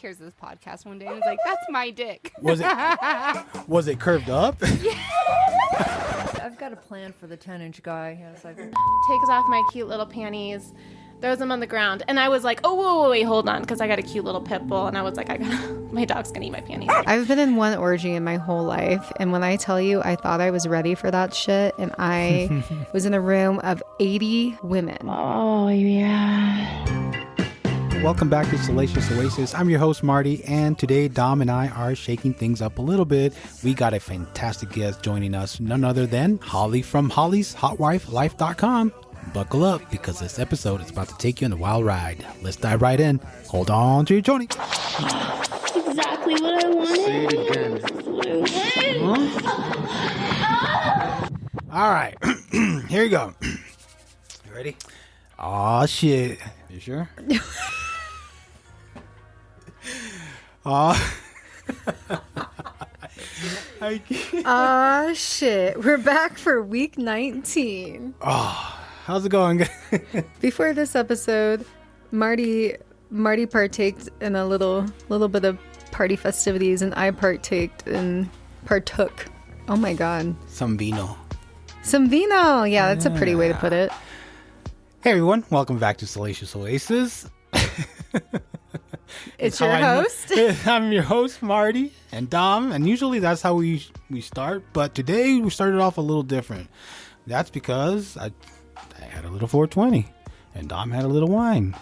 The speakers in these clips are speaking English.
hears this podcast one day and is like, "That's my dick." Was it curved up? I've got a plan for the 10-inch guy. Yes, Takes off my cute little panties, throws them on the ground, and I was like, "Oh, whoa, wait, hold on," because I got a cute little pit bull, and I was like, my dog's gonna eat my panties. I've been in one orgy in my whole life, and when I tell you, I thought I was ready for that shit, and I was in a room of 80 women. Oh yeah. Welcome back to Salacious Oasis. I'm your host, Marty, and today Dom and I are shaking things up a little bit. We got a fantastic guest joining us, none other than Holly from Holly's HotWifeLife.com. Buckle up, because this episode is about to take you on a wild ride. Let's dive right in. Hold on to your Joni. Exactly what I wanted. Say it again. All right, here you go. You ready? Oh shit. You sure? Shit. We're back for week 19. How's it going? Before this episode, Marty partaked in a little bit of party festivities, and I partook. Oh my god. Some vino. Yeah, that's a pretty way to put it. Hey everyone, welcome back to Salacious Oasis. It's your host. I'm your host, Marty, and Dom, and usually that's how we start, but today we started off a little different. That's because I had a little 420, and Dom had a little wine,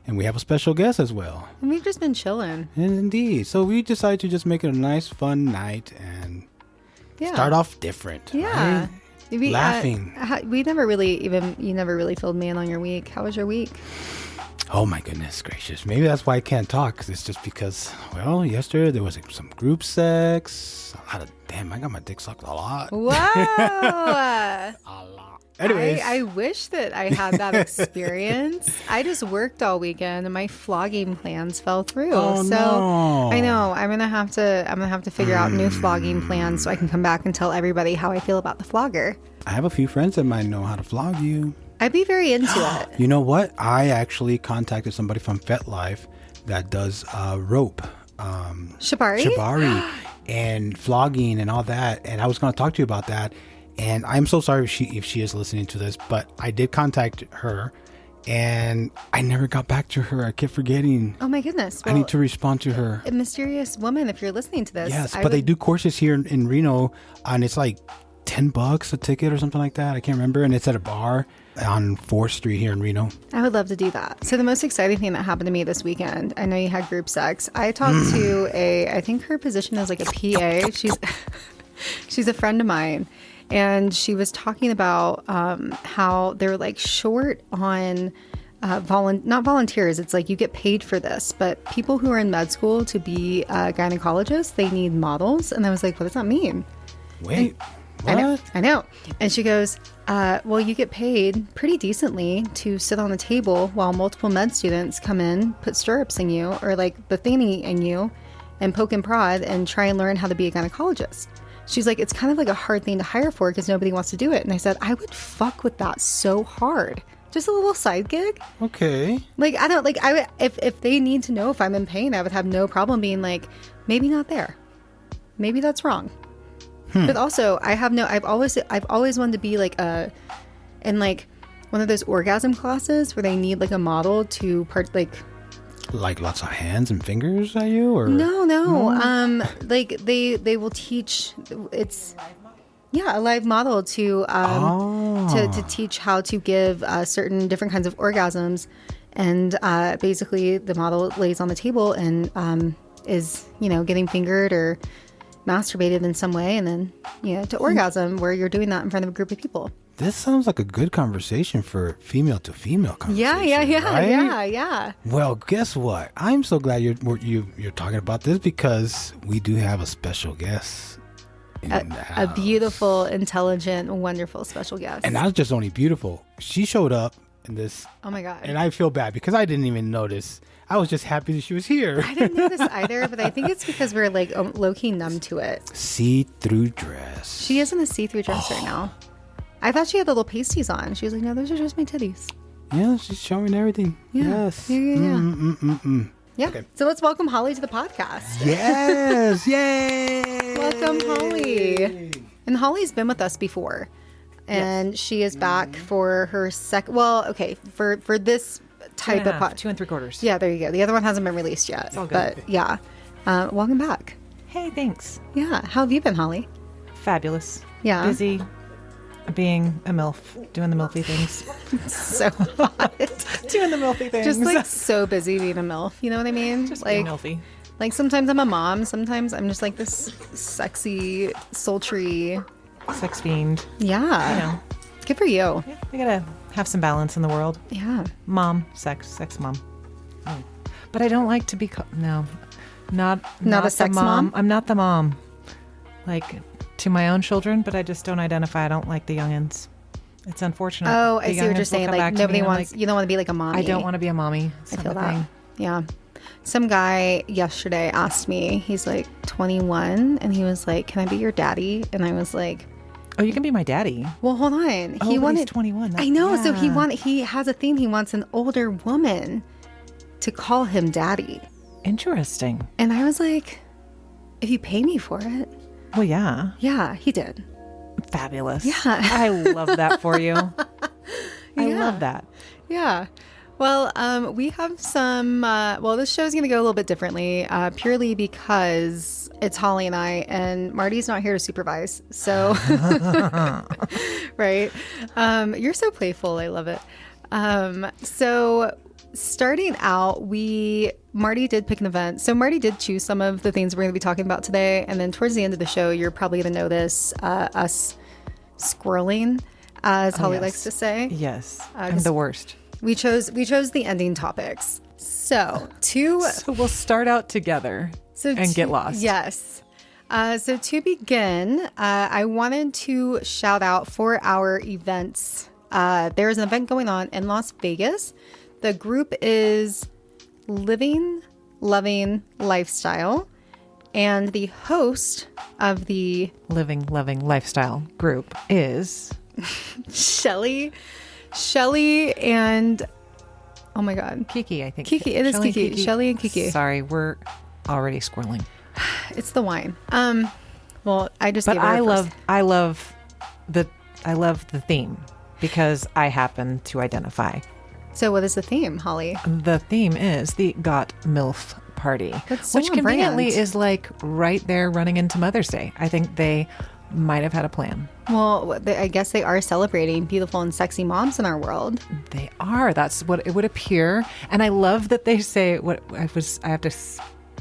and we have a special guest as well. And we've just been chilling. And indeed, so we decided to just make it a nice, fun night and start off different. Yeah. Right? Laughing. You never really filled me in on your week. How was your week? Oh my goodness gracious. Maybe that's why I can't talk. Cause it's just because, well, yesterday there was some group sex. I got my dick sucked a lot. Whoa. A lot. Anyways. I wish that I had that experience. I just worked all weekend and my flogging plans fell through. Oh, so no. I know I'm gonna have to figure out new flogging plans so I can come back and tell everybody how I feel about the flogger. I have a few friends that might know how to flog you. I'd be very into it. You know what? I actually contacted somebody from FetLife that does rope. Shibari and flogging and all that. And I was going to talk to you about that. And I'm so sorry if she is listening to this, but I did contact her and I never got back to her. I kept forgetting. Oh my goodness. Well, I need to respond to her. A mysterious woman, if you're listening to this. Yes, but they do courses here in Reno, and it's like $10 a ticket or something like that. I can't remember. And it's at a bar on 4th Street here in Reno. I would love to do that. So the most exciting thing that happened to me this weekend, I know you had group sex. I talked to I think her position is like a PA. She's a friend of mine. And she was talking about how they're like short on not volunteers. It's like you get paid for this, but people who are in med school to be gynecologists, they need models. And I was like, what does that mean? Wait, what? I know. And she goes, well, you get paid pretty decently to sit on the table while multiple med students come in, put stirrups in you or like the thingy in you and poke and prod and try and learn how to be a gynecologist. She's like, it's kind of like a hard thing to hire for because nobody wants to do it. And I said, I would fuck with that so hard. Just a little side gig. Okay. Like, I don't like, I would, if they need to know if I'm in pain, I would have no problem being like, maybe not there. Maybe that's wrong. But also I've always wanted to be like in like one of those orgasm classes where they need like a model to like lots of hands and fingers at you, or no. Like they will teach. It's a live model to teach how to give certain different kinds of orgasms, and basically the model lays on the table and is getting fingered or masturbated in some way, and then to orgasm, where you're doing that in front of a group of people. This sounds like a good conversation for female to female conversation. Yeah. Well, guess what? I'm so glad you're talking about this because we do have a special guest in the house. A beautiful, intelligent, wonderful special guest. And not just only beautiful. She showed up in this. Oh my god! And I feel bad because I didn't even notice. I was just happy that she was here. I didn't notice either, but I think it's because we're like low-key numb to it. See-through dress. She is in a see-through dress right now. I thought she had the little pasties on. She was like, no, those are just my titties. Yeah, she's showing everything. Yeah. Yes. Yeah. Yeah. Okay. So let's welcome Holly to the podcast. Yes. Yay. Welcome, Holly. And Holly's been with us before. And she is back for her for this type of pod. 2 3/4. Yeah, there you go. The other one hasn't been released yet. It's all good. But yeah. Welcome back. Hey, thanks. Yeah. How have you been, Holly? Fabulous. Yeah. Busy being a MILF, doing the MILFy things. So hot. Doing the MILFy things. Just like so busy being a MILF. You know what I mean? Just like being MILFy. Like sometimes I'm a mom. Sometimes I'm just like this sexy, sultry. Sex fiend. Yeah. You know. Good for you. Yeah, we gotta have some balance in the world. Yeah. Mom, sex mom. Oh. But I don't like to be not a sex the mom? I'm not the mom. Like to my own children, but I just don't identify. I don't like the youngins. It's unfortunate. Oh, I The see what you're youngins will saying. come Like back to nobody me and I'm wants. like, You don't want to be like a mommy. I don't want to be a mommy. I feel that. Yeah. Some guy yesterday asked me. He's like 21, and he was like, "Can I be your daddy?" And I was like, Oh, you can be my daddy. "Well, hold on." Oh, but he's 21. I know. So Yeah. he has a thing. He wants an older woman to call him daddy. Interesting. And I was like, "If you pay me for it." Well, yeah. Yeah, he did. Fabulous. Yeah. I love that for you. I Yeah. love that. Yeah. Well, we have some. This show is going to go a little bit differently, purely because it's Holly and I, and Marty's not here to supervise. So, right? You're so playful. I love it. So, starting out, Marty did pick an event. So, Marty did choose some of the things we're going to be talking about today, and then towards the end of the show, you're probably going to notice us squirreling, as Holly yes. likes to say. Yes. I'm the worst. We chose the ending topics. So So we'll start out together and get lost. Yes. So to begin, I wanted to shout out for our events. There is an event going on in Las Vegas. The group is Living, Loving Lifestyle. And the host of the Living, Loving Lifestyle group is Shelly and oh my god, Kiki, I think. Kiki. It is Shelly Kiki. Shelly and Kiki. Sorry, we're already squirreling. It's the wine. Well, I just. But gave her I a love the theme because I happen to identify. So, what is the theme, Holly? The theme is the Got MILF party, That's so which on conveniently brand. is like right there running into Mother's Day. I think they might have had a plan. Well, I guess they are celebrating beautiful and sexy moms in our world. They are. That's what it would appear. And I love that they say I have to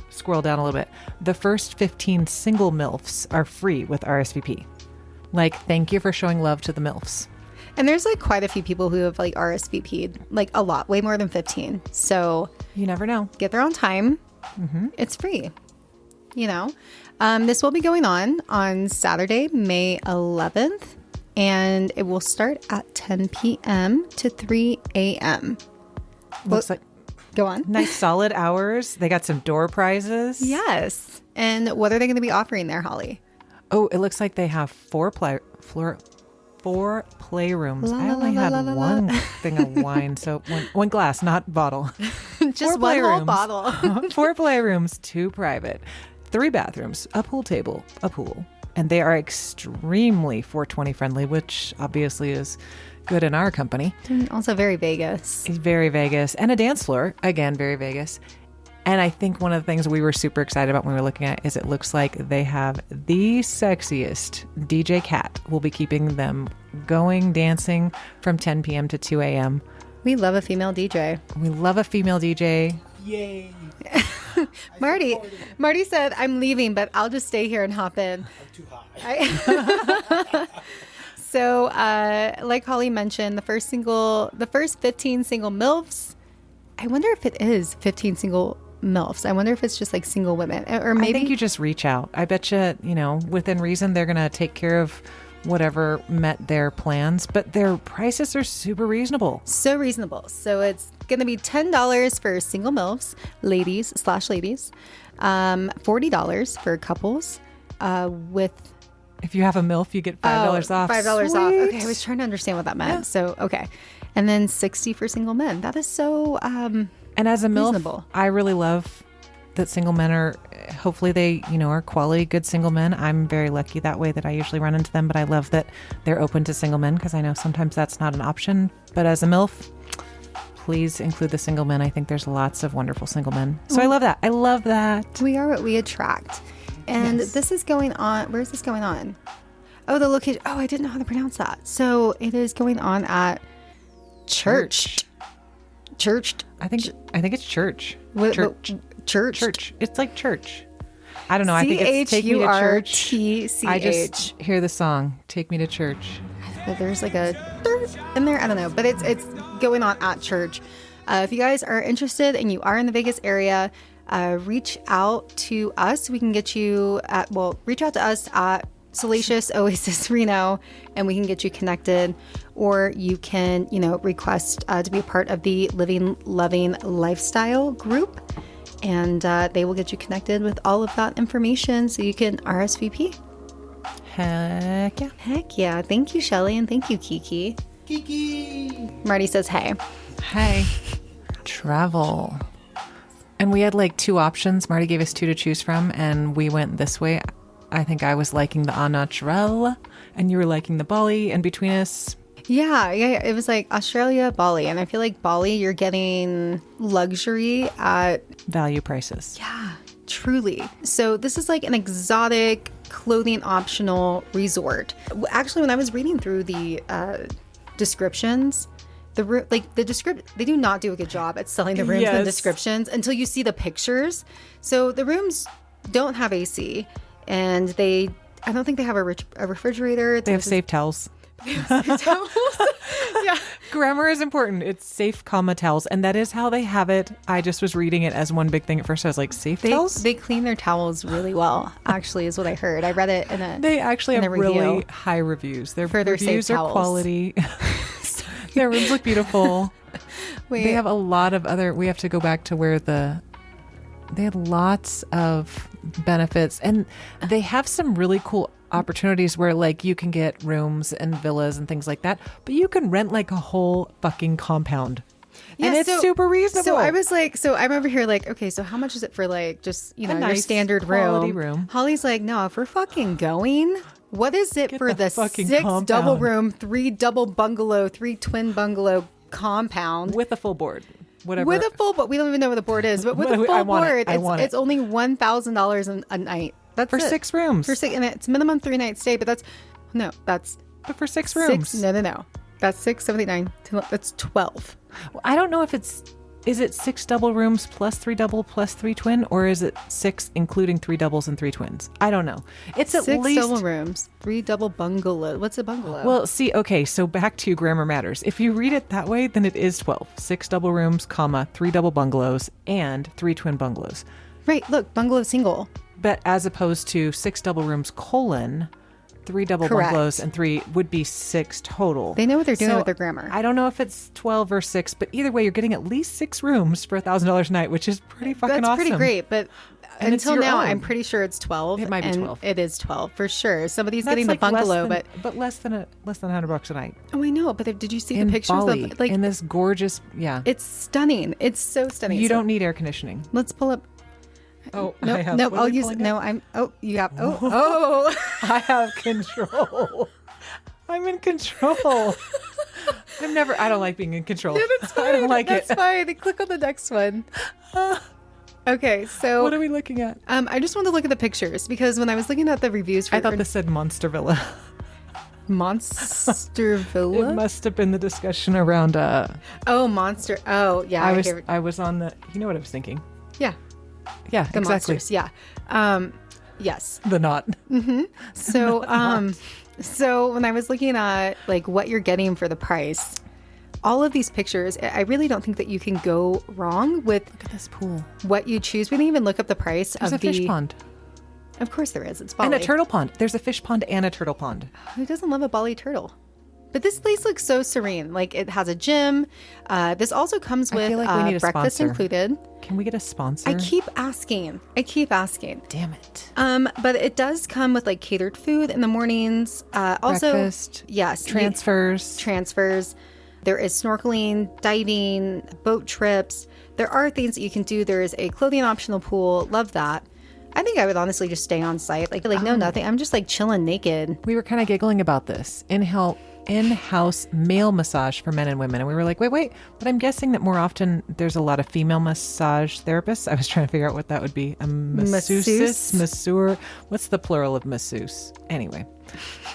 scroll down a little bit. The first 15 single MILFs are free with RSVP. Like, thank you for showing love to the MILFs. And there's like quite a few people who have like RSVP'd, like a lot, way more than 15. So You never know. get there on time. Mm-hmm. It's free. You know, this will be going on Saturday, May 11th, and it will start at 10 p.m. to 3 a.m. Looks like Go on. nice solid hours. They got some door prizes. Yes. And what are they going to be offering there, Holly? Oh, it looks like they have four playrooms. La, I la, only la, had la, la, la. one thing of wine, so one glass, not bottle. Just Four one whole playrooms. bottle. 4 playrooms, 2 private, 3 bathrooms, a pool table, a pool. And they are extremely 420 friendly, which obviously is good in our company. Also very Vegas. It's very Vegas. And a dance floor, again, very Vegas. And I think one of the things we were super excited about when we were looking at is it looks like they have the sexiest DJ Cat will be keeping them going, dancing from 10 p.m. to 2 a.m. We love a female DJ. We love a female DJ. Yay. Marty said, "I'm leaving, but I'll just stay here and hop in." Too high. So, like Holly mentioned, the first 15 single MILFs. I wonder if it is 15 single MILFs. I wonder if it's just like single women, or maybe I think you just reach out. I bet you, within reason, they're going to take care of whatever met their plans, but their prices are super reasonable. so reasonable. So it's going to be $10 for single MILFs, ladies, $40 for couples, with If you have a MILF, you get $5 off. $5 off. Sweet. Okay, I was trying to understand what that meant. So, okay. And then 60 for single men. That is so And as a MILF, Reasonable. I really love that single men are, hopefully they, are quality, good single men. I'm very lucky that way that I usually run into them, but I love that they're open to single men because I know sometimes that's not an option. But as a MILF, please include the single men. I think there's lots of wonderful single men. So I love that. I love that. We are what we attract. And this is going on. Where's this going on? Oh, the location. Oh, I didn't know how to pronounce that. So it is going on at Church. I think it's church. Church. Church. It's like church. I don't know. I think it's Take Me to Church. CHURCH. I just hear the song Take Me to Church. But there's like a in there. I don't know, but it's going on at Church. If you guys are interested and you are in the Vegas area, reach out to us. We can get you reach out to us at Salacious Oasis Reno, and we can get you connected, or you can, request to be a part of the Living Loving Lifestyle group, and they will get you connected with all of that information so you can RSVP. Heck yeah. Heck yeah. Thank you, Shelly, and thank you, Kiki. Marty says hey. Hey. Travel. And we had like 2 options. Marty gave us 2 to choose from, and we went this way. I think I was liking the au naturel, and you were liking the Bali, and between us. Yeah. It was like Australia, Bali, and I feel like Bali, you're getting luxury at value prices. Yeah, truly. So this is like an exotic clothing optional resort. Actually, when I was reading through the descriptions, they do not do a good job at selling the rooms and the descriptions until you see the pictures. So the rooms don't have AC, and I don't think they have a refrigerator. They have safe towels. Yeah. Grammar is important. It's safe, towels. And that is how they have it. I just was reading it as one big thing at first. I was like, safe towels? They clean their towels really well, actually, is what I heard. I read it in a They actually in have a review really high reviews. Their for their reviews safe are towels. quality. Their rooms look beautiful. Wait. They have a lot of other, we have to go back to where they have lots of benefits, and they have some really cool opportunities where like you can get rooms and villas and things like that, but you can rent like a whole fucking compound. Yeah, and it's super reasonable. So I was like, I'm over here like, okay, so how much is it for like just, your nice standard quality room? room. Holly's like, no, if we're fucking going, what is it Get for the the fucking 6 compound. double room, 3 double bungalow, 3 twin bungalow compound with a full board. Whatever. With a full board, we don't even know what the board is, but with a full I want board, it. it's only $1,000 a night. That's for it. 6 rooms. And it's minimum 3-night stay, but that's but for 6 rooms. No. That's 679. That's 12. Well, I don't know if is it 6 double rooms plus 3 double plus 3 twin, or is it 6 including 3 doubles and 3 twins? I don't know. It's at 6 least double rooms, 3 double bungalow. What's a bungalow? Well, see, okay, so back to grammar matters. If you read it that way, then it is 12. 6 double rooms, 3 double bungalows, and 3 twin bungalows. Right, look, bungalow single. But as opposed to 6 double rooms, 3 double Correct. bungalows, and 3 would be 6 total. They know what they're doing So, with their grammar. I don't know if it's 12 or 6, but either way, you're getting at least 6 rooms for $1,000 a night, which is pretty fucking awesome. That's pretty great, but And it's until your now, own. I'm pretty sure it's 12. It might be and 12. It is 12 for sure. Somebody's That's getting the like less bungalow, than less than $100 a night. oh, I know. But did you see In the pictures Bali, of like? in this gorgeous, It's stunning. It's so stunning. You So don't need air conditioning. Let's pull up. Oh, No, I have. no, what are I'll we use. pulling No, up? I'm. Oh, you have. Oh. I have control. I'm in control. I don't like being in control. Yeah, that's fine. I don't like That's it. fine. Click on the next one. Okay, so What are we looking at? I just wanted to look at the pictures because when I was looking at the reviews for I thought this said Monster Villa. Monster Villa. It must have been the discussion around. Oh, Monster. Oh, yeah. I was on the. You know what I was thinking? Yeah, Yeah, the exactly. monsters. Yeah. Yes. The knot. So, so when I was looking at like what you're getting for the price, all of these pictures, I really don't think that you can go wrong with Look at this pool. what you choose. We didn't even look up the price There's of a fish pond Of course there is. It's Bali. and a turtle pond. There's a fish pond and a turtle pond. Who doesn't love a Bali turtle? But this place looks so serene. Like it has a gym. This also comes I with feel like we need a breakfast sponsor. included. Can we get a sponsor? I keep asking. Damn it. But it does come with like catered food in the mornings. Also, Breakfast. yes, Transfers. transfers. There is snorkeling, diving, boat trips. there are things that you can do. There is a clothing optional pool. Love that. I think I would honestly just stay on site. Like no, nothing. I'm just like chilling naked. We were kind of giggling about this. In-house male massage for men and women. And we were like, wait. But I'm guessing that more often there's a lot of female massage therapists. I was trying to figure out what that would be. A masseuse? Masseur? What's the plural of masseuse? Anyway.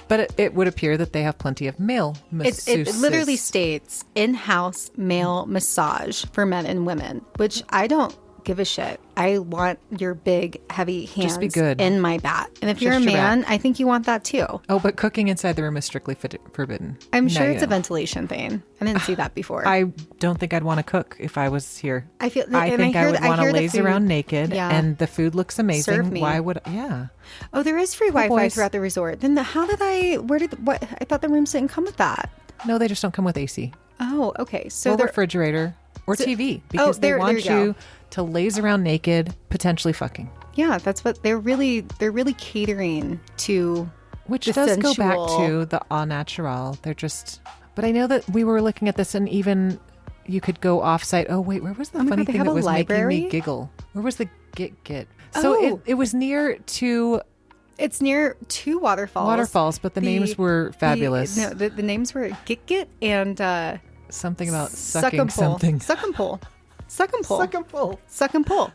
But it would appear that they have plenty of male masseuses. It literally states in-house male massage for men and women, which I don't give a shit. I want your big, heavy hands Just be good. in my bat. And if you're a Just your man, bat. I think you want that too. Oh, but cooking inside the room is strictly forbidden. I'm Now sure you it's a know. ventilation thing. I didn't see that before. I don't think I'd want to cook if I was here. I feel. I and think I hear would that- want to hear the laze food- around naked, Yeah. and the food looks amazing. Serve me. Why would? Yeah. Oh, there is free Wi-Fi boys. throughout the resort. Then what? I thought the rooms didn't come with that. No, they just don't come with AC Oh, okay. So or they're refrigerator or TV because there they want you go. you to laze around naked, potentially fucking. yeah, that's what they're really catering to. Which The does go back sensual. to the au natural. They're just. But I know that we were looking at this, and even you could go off-site. Oh wait, where was the Oh my funny God, they thing have that a was making library? me giggle? Where was the get? So Oh. it was near to It's near two waterfalls. but the names were fabulous. The names were Git and Something about sucking something. Suck and pull. Suck and pull. Suck and pull. Suck and pull.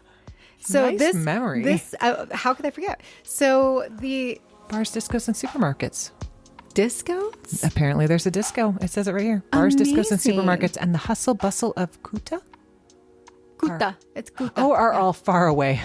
So Nice this memory. This how could I forget? So the Bars, discos, and supermarkets. discos. Apparently, there's a disco. It says it right here. Bars, discos, and Amazing. supermarkets, and the hustle bustle of Kuta. Kuta. It's Kuta. Are all far away.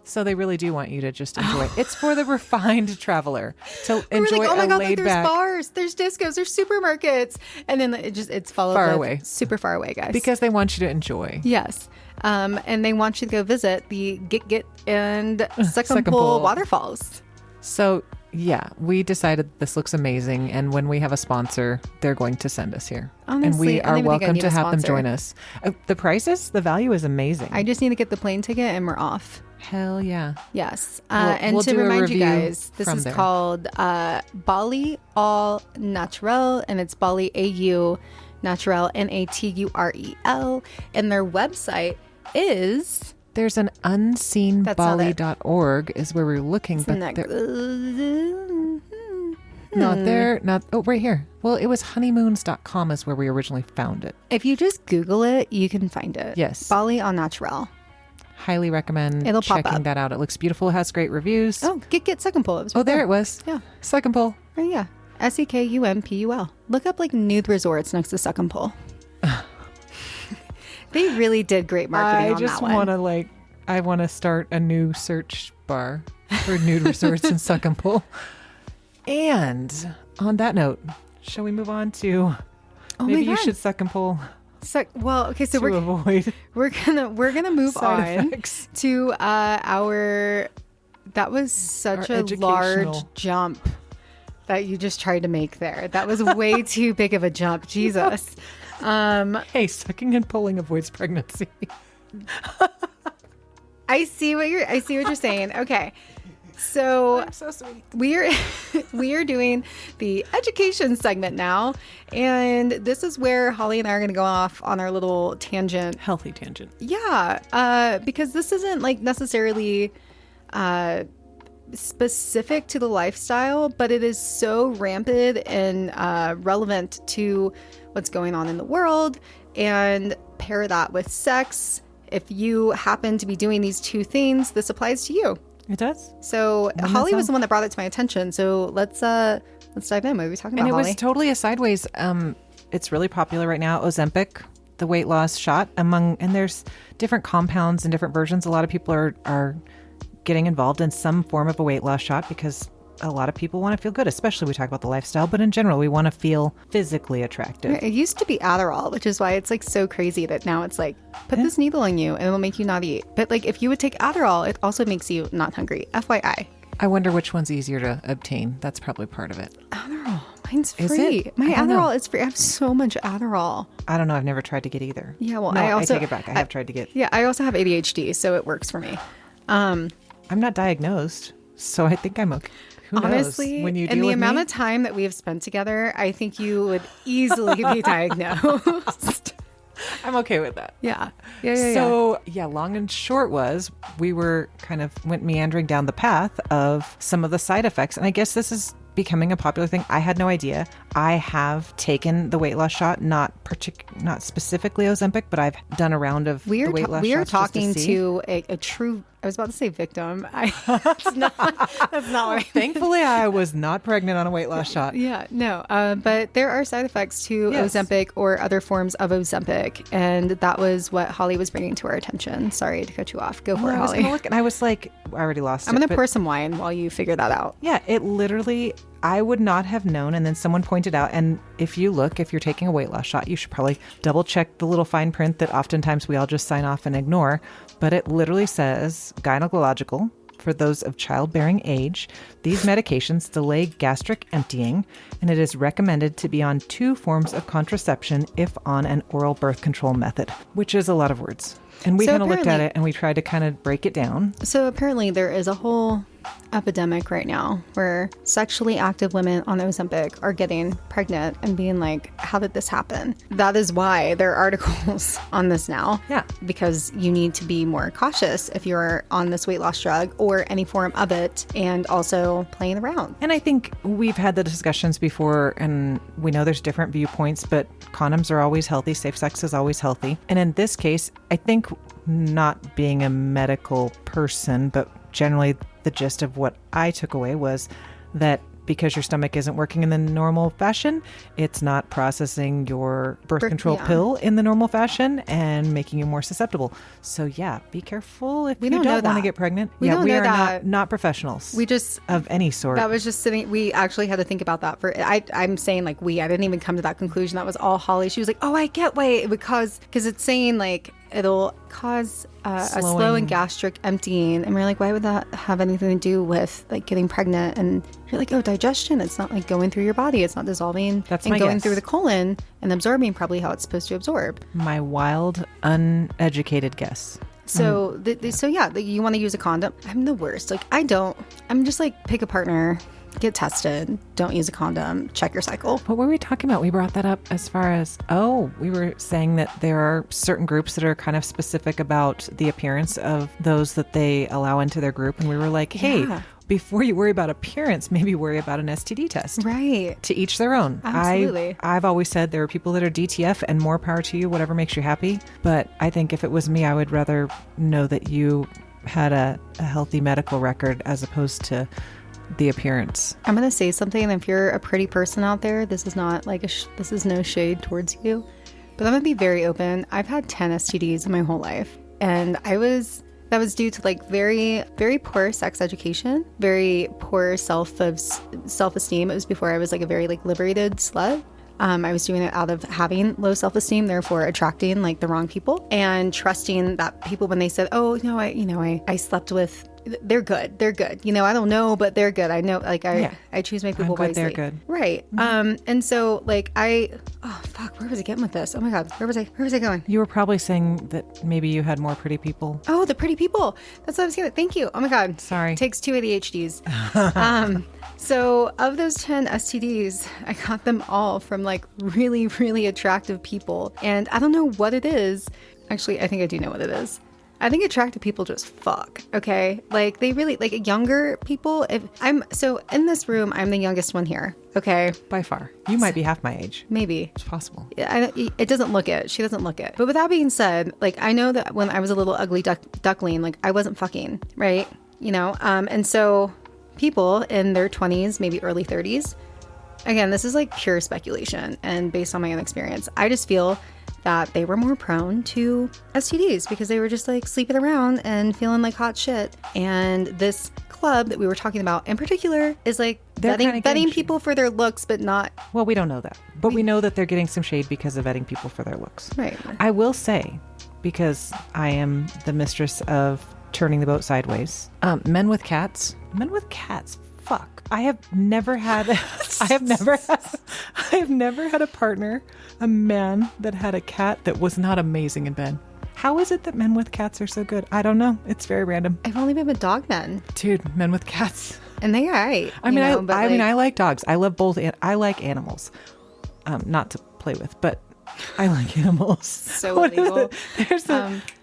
So they really do want you to just enjoy. It's for the refined traveler to We were enjoy like, oh my a God, laid there's back. bars, there's discos, there's supermarkets, and then it's followed Far with away. super far away, guys. Because they want you to enjoy. yes, and they want you to go visit the Git and Suck Suck and and Pull Pull. waterfalls. So yeah, we decided this looks amazing, and when we have a sponsor, they're going to send us here, and Honestly, we I don't are even think I welcome need to a have them sponsor. join us. The prices, the value is amazing. I just need to get the plane ticket and we're off. Hell yeah. Yes. We'll And to do a remind you review guys, this from is there. called Bali All Naturel, and it's Bali AU Naturel, NATUREL. And their website is There's an That's not it. unseenbali.org is where we're looking, but next. no, they're not. Oh, right here. Well, it was honeymoons.com is where we originally found it. If you just Google it, you can find it. Yes. Bali All Naturel. Highly recommend It'll pop checking up. that out. It looks beautiful. It has great reviews. Oh, get second pull. Oh, there it was. Yeah. Second pull. Right, yeah. SEKUMPUL. Look up like nude resorts next to Suck and Pull. They really did great marketing I on just that one. want to I want to start a new search bar for nude resorts and suck and pull. And on that note, shall we move on to Oh maybe my you God. should suck and pull Well, okay, so to avoid we're gonna move side on effects. to our. That was such Our a large educational. jump that you just tried to make there. That was way too big of a jump. Jesus. Hey, sucking and pulling avoids pregnancy. I see what you're saying. Okay. So So sweet. we are doing the education segment now, and this is where Holly and I are going to go off on our little tangent. Healthy tangent. Yeah, because this isn't like necessarily specific to the lifestyle, but it is so rampant and relevant to what's going on in the world, and pair that with sex. If you happen to be doing these two things, this applies to you. It does. So Wouldn't Holly that was sound- the one that brought it to my attention. So let's dive in. What are we talking And about, it Holly? was totally a sideways. It's really popular right now. Ozempic, the weight loss shot, and there's different compounds and different versions. A lot of people are getting involved in some form of a weight loss shot because a lot of people want to feel good, especially we talk about the lifestyle, but in general, we want to feel physically attractive. It used to be Adderall, which is why it's like so crazy that now it's like, put this needle in you and it'll make you not eat. But like if you would take Adderall, it also makes you not hungry. FYI. I wonder which one's easier to obtain. That's probably part of it. Adderall. Mine's Is free. it? My I don't know. Adderall is free. I have so much Adderall. I don't know. I've never tried to get either. Yeah, well, No, I also take it back. I have tried to get. Yeah, I also have ADHD, so it works for me. I'm not diagnosed, so I think I'm okay. Who knows? Honestly, when you and deal the with amount me, of time that we have spent together, I think you would easily be diagnosed. I'm okay with that. Yeah. Yeah. So yeah, long and short was we were kind of went meandering down the path of some of the side effects. And I guess this is becoming a popular thing. I had no idea. I have taken the weight loss shot, not specifically Ozempic, but I've done a round of the weight loss we are shots just talking see. to a true, I was about to say victim. That's not what I Thankfully, I was not pregnant on a weight loss shot. Yeah, no. But there are side effects to Yes. Ozempic or other forms of Ozempic. And that was what Holly was bringing to our attention. Sorry to cut you off. Go for it, I was Holly. gonna look, and I was like, I already lost I'm it. going to but- pour some wine while you figure that out. Yeah, it literally, I would not have known. And then someone pointed out, and if you're taking a weight loss shot, you should probably double check the little fine print that oftentimes we all just sign off and ignore. But it literally says gynecological for those of childbearing age. These medications delay gastric emptying, and it is recommended to be on 2 forms of contraception if on an oral birth control method, which is a lot of words. And we So kind of looked at apparently- it and we tried to kind of break it down. So apparently there is a whole epidemic right now where sexually active women on Ozempic are getting pregnant and being like, how did this happen? That is why there are articles on this now. Yeah. Because you need to be more cautious if you're on this weight loss drug or any form of it, and also playing around. And I think we've had the discussions before, and we know there's different viewpoints, but condoms are always healthy. Safe sex is always healthy. And in this case, I think, not being a medical person, but generally the gist of what I took away was that because your stomach isn't working in the normal fashion, it's not processing your birth control yeah. pill in the normal fashion and making you more susceptible. So yeah, be careful if We you don't know don't want to that. get pregnant. We don't we know are that. not professionals. We just of any sort. That was just sitting. We actually had to think about that for. I'm saying like I didn't even come to that conclusion. That was all Holly. She was like, "Oh, I get why it would cause because it's saying like it'll cause a slow Slowing. and gastric emptying." And we're like, why would that have anything to do with like getting pregnant? And you're like, oh, digestion. It's not like going through your body. It's not dissolving That's and my going guess. through the colon and absorbing probably how it's supposed to absorb. My wild, uneducated guess. So, you want to use a condom? I'm the worst. Like, I'm just like, pick a partner, get tested, don't use a condom, check your cycle. What were we talking about? We brought that up as far as, we were saying that there are certain groups that are kind of specific about the appearance of those that they allow into their group. And we were like, hey, Yeah. before you worry about appearance, maybe worry about an STD test. Right. To each their own. Absolutely. I've always said there are people that are DTF and more power to you, whatever makes you happy. But I think if it was me, I would rather know that you had a healthy medical record as opposed to the appearance. I'm going to say something. If you're a pretty person out there, this is not like this is no shade towards you, but I'm going to be very open. I've had 10 STDs in my whole life, and that was due to like very, very poor sex education, very poor self-esteem. It was before I was like a very like liberated slut. I was doing it out of having low self-esteem, therefore attracting like the wrong people and trusting that people when they said, oh, no, I slept with, they're good. I don't know, but they're good. I know, like I choose my people I'm good, wisely. they're good. Right. And so like where was I getting with this? Oh my God, where was I going? You were probably saying that maybe you had more pretty people. Oh, the pretty people. That's what I was getting. Thank you. Oh my God. Sorry. Takes 2 ADHDs. So of those 10 STDs, I got them all from like really, really attractive people. And I don't know what it is. Actually, I think I do know what it is. I think attractive people just fuck. Okay. Like they really like younger people. So in this room, I'm the youngest one here. Okay. By far. You might be half my age. Maybe. It's possible. It doesn't look it. She doesn't look it. But with that being said, like I know that when I was a little ugly duckling, like I wasn't fucking, right? And so people in their 20s, maybe early 30s, again, this is like pure speculation and based on my own experience, I just feel that they were more prone to STDs because they were just like sleeping around and feeling like hot shit. And this club that we were talking about in particular is like They're kinda getting vetting people for their looks, but not Well, we don't know that. But we know that they're getting some shade because of vetting people for their looks. right. I will say, because I am the mistress of turning the boat sideways, men with cats, fuck. I have never had a partner, a man that had a cat that was not amazing in bed. How is it that men with cats are so good? I don't know. It's very random. I've only been with dog men, Dude, men with cats. and they're right. I mean, I like dogs. I love both. I like animals, not to play with, but I like animals. So What is illegal. it? There's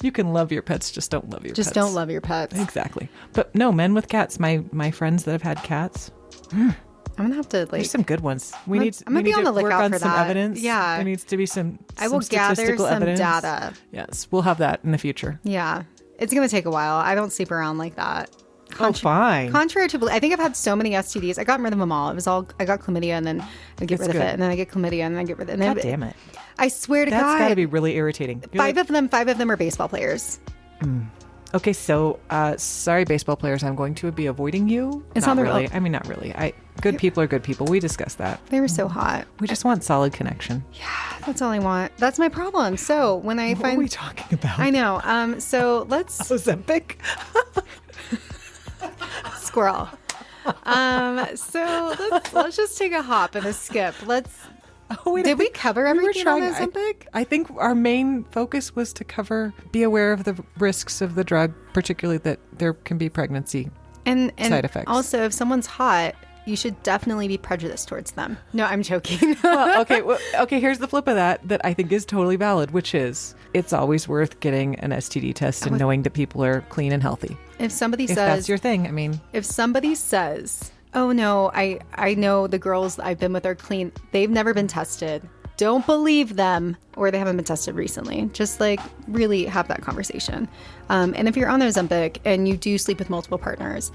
you can love your pets, just don't love your pets. Just don't love your pets. Exactly. But no, men with cats, my friends that have had cats, I'm gonna have to there's some good ones. I'm gonna be on the work lookout on for some that. evidence. Yeah. There needs to be some I will gather statistical some evidence. data. Yes, we'll have that in the future. Yeah. It's gonna take a while. I don't sleep around like that. Oh, fine. Contrary to, I think I've had so many STDs. I got rid of them all. It was all, I got chlamydia and then I get That's rid of good. it. And then I get chlamydia and then I get rid of it. God damn it. I swear to That's God. got to be really irritating. You're Five of them are baseball players. Okay, so sorry, baseball players, I'm going to be avoiding you. It's not not their really. fault. I mean, not really. Good people are good people. We discussed that. They were so hot. We just want solid connection. That's all I want. That's my problem. So when I What find, are we talking about? I know. So let's Ozempic? squirrel. So let's just take a hop and a skip. Oh, wait, Did we cover everything on I Ozempic? I think our main focus was to cover, be aware of the risks of the drug, particularly that there can be pregnancy. And Side effects. Also, if someone's hot, you should definitely be prejudiced towards them. No, I'm joking. Well, okay, here's the flip of that I think is totally valid, which is it's always worth getting an STD test and knowing that people are clean and healthy. If somebody If says, that's your thing, I mean, if somebody says, oh no, I know the girls I've been with are clean, they've never been tested, don't believe them, or they haven't been tested recently. Just like really have that conversation. And if you're on Ozempic and you do sleep with multiple partners,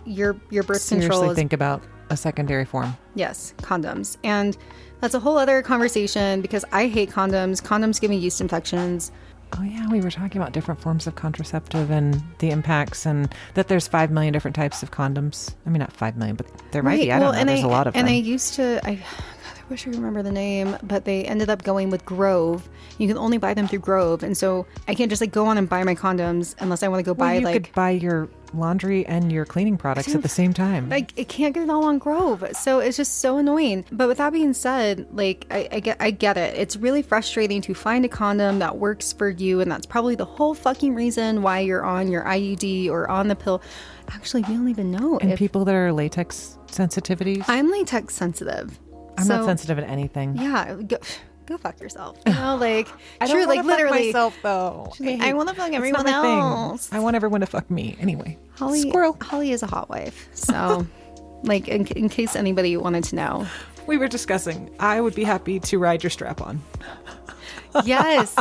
your birth seriously control is, think about a secondary form. yes, condoms. And that's a whole other conversation because I hate condoms. Condoms give me yeast infections. Oh yeah, we were talking about different forms of contraceptive and the impacts, and that there's 5 million different types of condoms. I mean, not 5 million, but there might be. I don't know. There's a lot of them. And I used to, God, I wish I remember the name, but they ended up going with Grove. You can only buy them through Grove, and so I can't just like go on and buy my condoms unless I want to go buy you like. could buy your laundry and your cleaning products at the same time. Like it can't get it all on Grove, so it's just so annoying. But with that being said, like I get it. It's really frustrating to find a condom that works for you, and that's probably the whole fucking reason why you're on your IUD or on the pill. Actually, we don't even know. And if people that are latex sensitivities. I'm latex sensitive. I'm So, not sensitive to anything. Yeah, go fuck yourself. You know, like I don't true, like wanna fuck literally. myself though. I want to fuck It's everyone not my thing. else. I want everyone to fuck me anyway. Holly is a hot wife. So, like, in case anybody wanted to know. We were discussing. I would be happy to ride your strap on. Yes.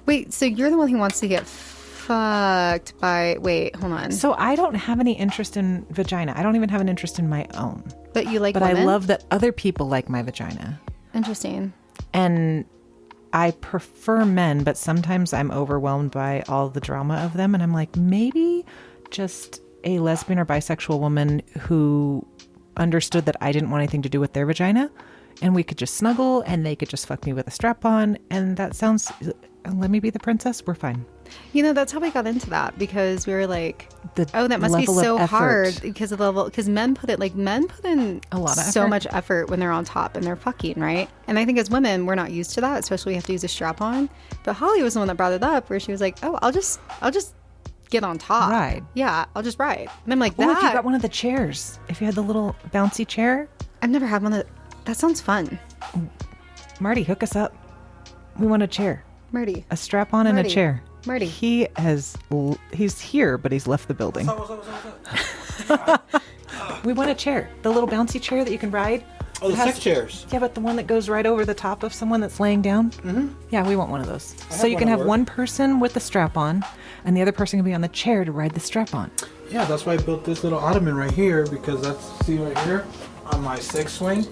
Wait, so you're the one who wants to get fucked by. Wait, hold on. So I don't have any interest in vagina. I don't even have an interest in my own. But you like But women? I love that other people like my vagina. Interesting. And I prefer men, but sometimes I'm overwhelmed by all the drama of them. And I'm like, maybe just a lesbian or bisexual woman who understood that I didn't want anything to do with their vagina. And we could just snuggle and they could just fuck me with a strap on. And that sounds, let me be the princess. We're fine. You know, that's how we got into that because we were like, The oh, that must be level of so effort. hard because of the level, because men put in A lot of so effort. much effort when they're on top and they're fucking, right? And I think as women, we're not used to that, especially we have to use a strap on. But Holly was the one that brought it up where she was like, oh, I'll just get on top. Ride. Yeah, I'll just ride. And I'm like, Oh, if you that, got one of the chairs, if you had the little bouncy chair, I've never had one that sounds fun. Marty, hook us up. We want a chair, Marty. a strap on and a Marty. chair. Marty. He's here, but he's left the building. We want a chair, the little bouncy chair that you can ride. Oh, the It has- sex chairs. Yeah, but the one that goes right over the top of someone that's laying down. Mm-hmm. Yeah, we want one of those. So have you can one at have work. one person with the strap on, and the other person can be on the chair to ride the strap on. Yeah, that's why I built this little ottoman right here because that's, see right here on my sex swing.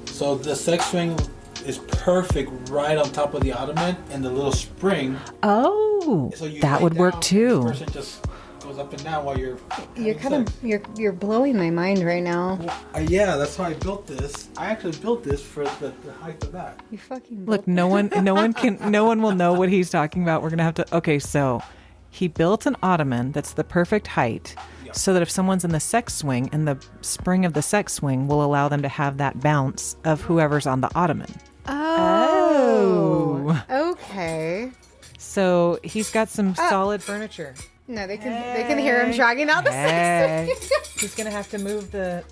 So the sex swing is perfect right on top of the ottoman and the little spring. Oh, So you that lay would work down, too. The person just goes up and down while you're You're having kind sex. of you're blowing my mind right now. Yeah, that's how I built this. I actually built this for the height of that. You fucking Look, no one will know what he's talking about. We're gonna have to. Okay, so he built an ottoman that's the perfect height, so that if someone's in the sex swing, and the spring of the sex swing will allow them to have that bounce of whoever's on the ottoman. Oh. Okay. So he's got some solid furniture. No, they can hear him dragging out the sex. Hey. He's gonna have to move the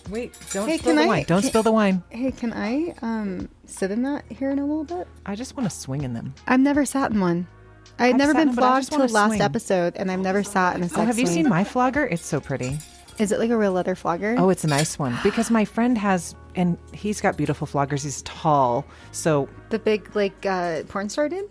Wait, don't Hey, spill can the I- wine. Don't can- spill the wine. Hey, can I sit in that here in a little bit? I just want to swing in them. I've never sat in one. I had I've never sat been in, but I flogged just till wanna last swing. episode, and I've never sat in a sex Oh, have you swing. seen my flogger? It's so pretty. Is it like a real leather flogger? Oh, it's a nice one because my friend has, and he's got beautiful floggers. He's tall, so The big like porn star dude?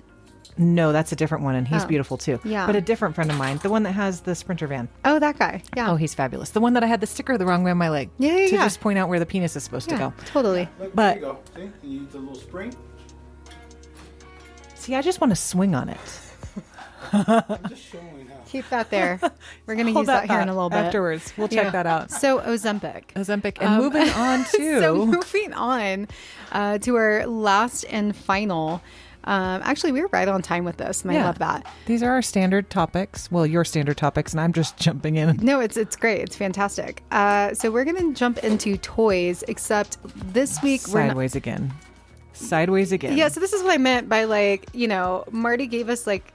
no, that's a different one, and he's Oh, beautiful too. yeah. But a different friend of mine, the one that has the Sprinter van. Oh, that guy. Yeah. Oh, he's fabulous. The one that I had the sticker the wrong way on my leg. Yeah, yeah, To yeah. just point out where the penis is supposed to yeah, go. totally. But- there you go. See, you use the little spring. See, I just want to swing on it. I'm just showing how. Keep that there. We're going to Hold use that here in thought a little bit. afterwards. We'll check Yeah. that out. So, Ozempic. Ozempic. And moving on to So moving on to our last and final. Actually, we were right on time with this, and I Yeah. love that. These are our standard topics. Well, your standard topics, and I'm just jumping in. No, it's great. It's fantastic. So we're gonna jump into toys, except this week we're not. Sideways again. Sideways again. Yeah. So this is what I meant by like, Marty gave us like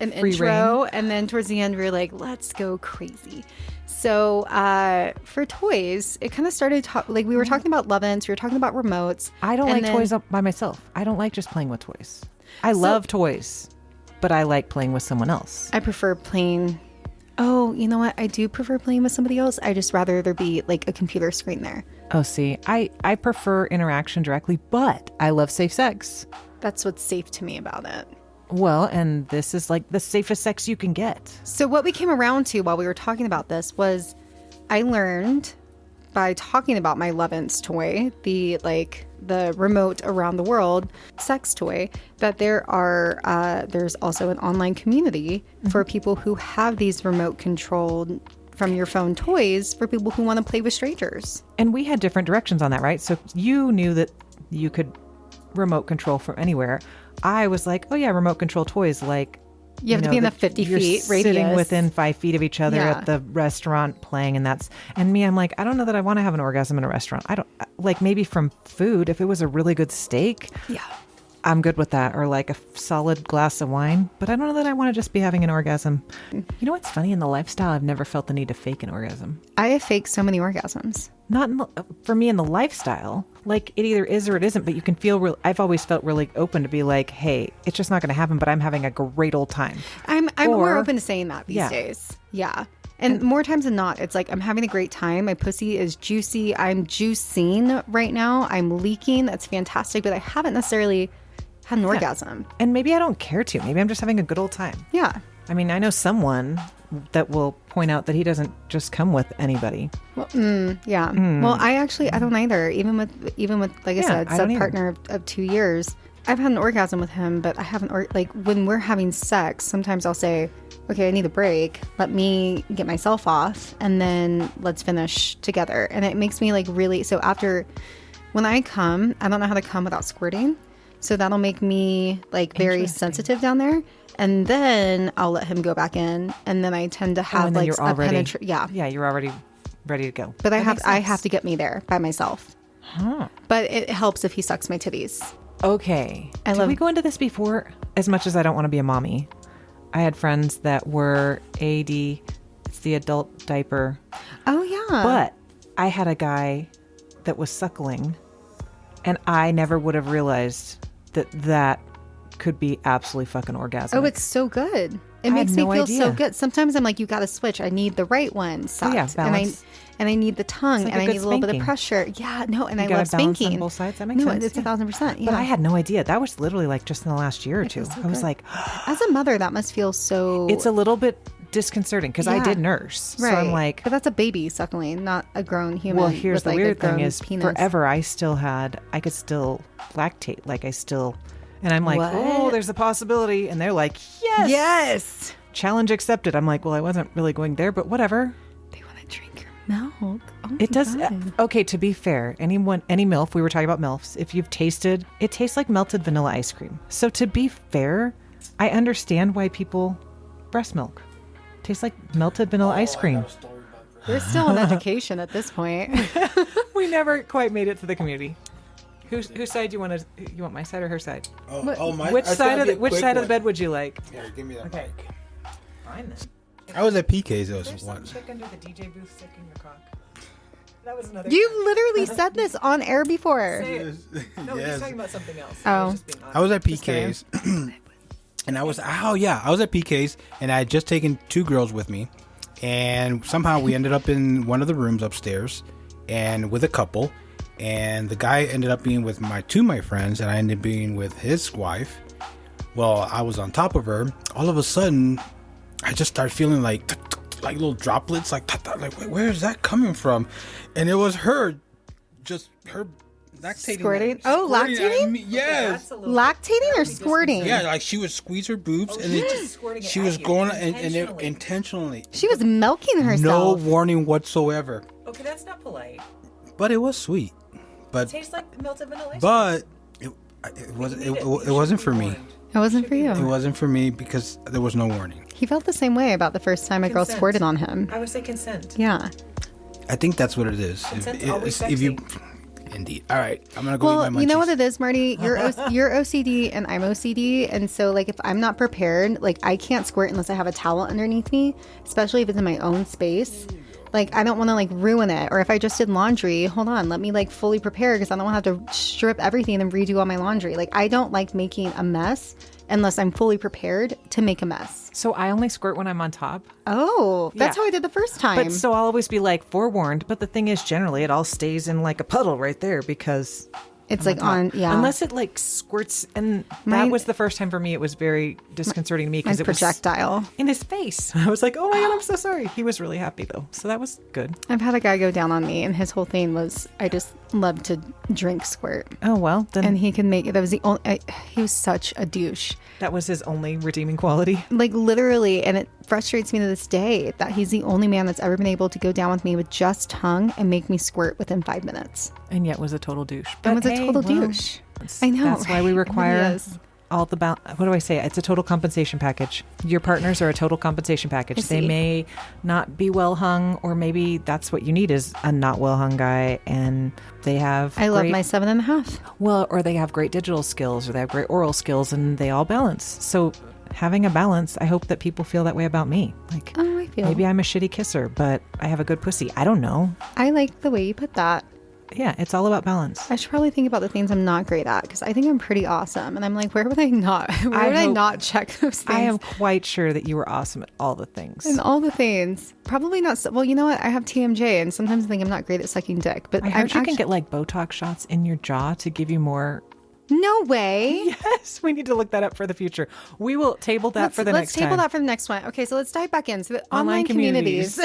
an Free intro, and then towards the end we were like, let's go crazy. So for toys, it kind of started like we were talking about Lovense, we were talking about remotes. I don't and like then- toys up by myself. I don't like just playing with toys. I love toys, but I like playing with someone else. I prefer playing. Oh, you know what? I do prefer playing with somebody else. I just rather there be like a computer screen there. Oh, see, I prefer interaction directly, but I love safe sex. That's what's safe to me about it. Well, and this is like the safest sex you can get. So what we came around to while we were talking about this was I learned by talking about my Lovense toy, the remote around the world sex toy, that there's also an online community for people who have these remote controlled from your phone toys for people who want to play with strangers. And we had different directions on that, right? So you knew that you could remote control from anywhere. I was like, oh yeah, remote control toys, like You have to be in the 50 you're feet sitting radius. within 5 feet of each other Yeah. at the restaurant playing, and me, I'm like, I don't know that I want to have an orgasm in a restaurant. I don't like, maybe from food, if it was a really good steak, Yeah. I'm good with that, or like a solid glass of wine, but I don't know that I want to just be having an orgasm. You know what's funny? In the lifestyle, I've never felt the need to fake an orgasm. I have faked so many orgasms. Not in for me in the lifestyle, like it either is or it isn't, but you can feel real. I've always felt really open to be like, hey, it's just not going to happen, but I'm having a great old time. I'm more Or- open to saying that these Yeah. days. Yeah. And more times than not, it's like I'm having a great time. My pussy is juicy. I'm juicing right now. I'm leaking. That's fantastic. But I haven't necessarily had an orgasm. And maybe I don't care to. Maybe I'm just having a good old time. Yeah. I mean, I know someone that will point out that he doesn't just come with anybody. Well, yeah. Well, I don't either. Even with like I Yeah, said, I don't sub either. partner of 2 years. I've had an orgasm with him, but I haven't like when we're having sex, sometimes I'll say, okay, I need a break. Let me get myself off and then let's finish together. And it makes me like really, so after when I come, I don't know how to come without squirting. So that'll make me like very sensitive down there. And then I'll let him go back in. And then I tend to have and then like you're a already, penetration. Yeah. Yeah, you're already ready to go. But That makes I sense. have to get me there by myself. But it helps if he sucks my titties. Okay. I Did love- we go into this before? As much as I don't want to be a mommy, I had friends that were AD. It's the adult diaper. Oh yeah. But I had a guy that was suckling, and I never would have realized that could be absolutely fucking orgasmic. Oh, it's so good. It I makes had me no feel so idea. good. Sometimes I'm like, you got to switch. I need the right one sucked. yeah, balance. and I need the tongue, like and a I good need a little bit of spanking. pressure. Yeah, no, and You I gotta love balance on spanking. both sides. That makes no, sense. it's Yeah. 1,000%. Yeah. But I had no idea. That was literally like just in the last year or two. so I was good. like, As a mother, that must feel so. it's a little bit disconcerting because I Yeah. did nurse. right. So I'm like, but that's a baby suckling, not a grown human. well, here's with, the like, a weird thing grown is penis. forever I could still lactate. Like I still, and I'm like, What? oh, there's a possibility. And they're like, yes. Yes. Challenge accepted. I'm like, well, I wasn't really going there, but whatever. They want to drink your milk. Oh my It does. God. Okay, to be fair, any MILF, we were talking about MILFs, if you've tasted, it tastes like melted vanilla ice cream. So to be fair, I understand why people breast milk tastes like melted vanilla ice cream. We're still in education at this point. We never quite made it to the community. Whose side do you want to? You want my side or her side? Which side of the bed would you like? Here, give me that Okay. mic. Fine then. I was at PK's There's those some once. chick under the DJ booth sticking your cock. That was another. You've literally said this on air before. No, he's talking about something else. Oh. I was at PK's, and I was at PK's, and I had just taken 2 girls with me, and somehow we ended up in one of the rooms upstairs, and with a couple, and the guy ended up being with my friends, and I ended up being with his wife. Well, I was on top of her. All of a sudden, I just started feeling like little droplets, like where is that coming from? And it was her, just her lactating. Squirting? Oh, lactating? Yes. Lactating or squirting? Yeah, like she would squeeze her boobs, and she was going intentionally. She was milking herself. No warning whatsoever. Okay, that's not polite. But it was sweet. But Tastes like melted vanilla. but it wasn't for me. It wasn't for you. It wasn't for me because there was no warning. He felt the same way about the first time a girl Consent. squirted on him. I would say consent. Yeah. I think that's what it is. Consent's always sexy. Indeed. All right, I'm gonna go eat my munchies. Well, you know what it is, Marty? You're OCD and I'm OCD, and so like if I'm not prepared, like I can't squirt unless I have a towel underneath me, especially if it's in my own space. Like I don't want to like ruin it, or if I just did laundry, hold on, let me like fully prepare because I don't want to have to strip everything and redo all my laundry. Like I don't like making a mess unless I'm fully prepared to make a mess. So I only squirt when I'm on top. Oh, that's Yeah. how I did the first time. But so I'll always be like forewarned. But the thing is, generally, it all stays in like a puddle right there because it's like on, yeah. Unless it like squirts, and Mine- that was the first time for me. It was very disconcerting to me because Mine's it was projectile. in his face. I was like, oh my god, I'm so sorry. He was really happy though, so that was good. I've had a guy go down on me, and his whole thing was I just love to drink squirt, Oh well, then and he can make it. That was the only. He was such a douche. that was his only redeeming quality. Like literally, and it frustrates me to this day that he's the only man that's ever been able to go down with me with just tongue and make me squirt within 5 minutes. And yet was a total douche. And was a hey, total well, douche. I know. That's why we right? It require really is. all the what do I say? It's a total compensation package. Your partners are a total compensation package. I They see. may not be well hung, or maybe that's what you need is a not well hung guy, and they have I love great- my 7.5. well, or they have great digital skills, or they have great oral skills, and they all balance. So having a balance, I hope that people feel that way about me. Like Oh, I feel. maybe I'm a shitty kisser, but I have a good pussy. I don't know. I like the way you put that. Yeah, it's all about balance. I should probably think about the things I'm not great at because I think I'm pretty awesome. And I'm like, where would I not? Where I would I hope- not check those things? I am quite sure that you were awesome at all the things. And all the things. Probably not. Well, you know what? I have TMJ, and sometimes I think I'm not great at sucking dick. But I heard you can get like Botox shots in your jaw to give you more. No way. Yes, we need to look that up for the future. We will table that for the let's next table time. that for the next one. Okay, so let's dive back in. So the Online online communities.